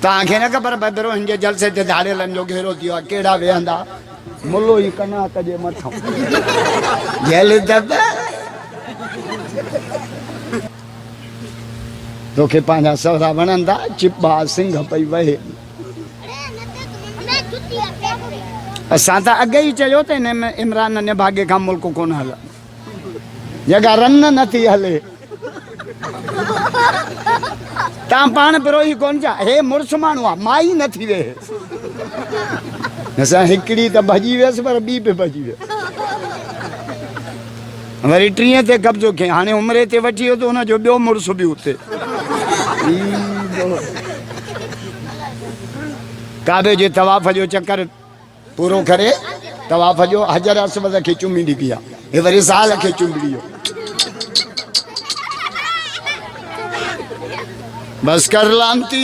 तव्हांखे न ख़बर भद्रो हिनजे जलसे ते धाड़ेलनि जो घेरो थियो आहे कहिड़ा वेहंदा मुल्लो ई कनात जे मथां जेल दब तोखे पंहिंजा सहुरा वणंदा चिपा सिंह पई वहे असां त अॻे ई चयो त हिन में इमरान निभागे खां मुल्क कोन हल जॻह रन नथी हले तव्हां पाण बिरोही कोन छा हे मुड़ुस माण्हू आहे माई नथी वेहे असां हिकिड़ी त भॼी वियसि पर ॿी बि भॼी वियसि वरी 30 ते कब्ज़ो कयईं हाणे उमिरि ते वठी वियो त हुनजो ॿियो मुड़ुस बि उते काबे जे तवाफ़ जो चकर पूरो करे तवाफ़ जो हजर असवद खे चुमी ॾिगी आहे हे वरी साल खे चुमी वियो बस कर लानती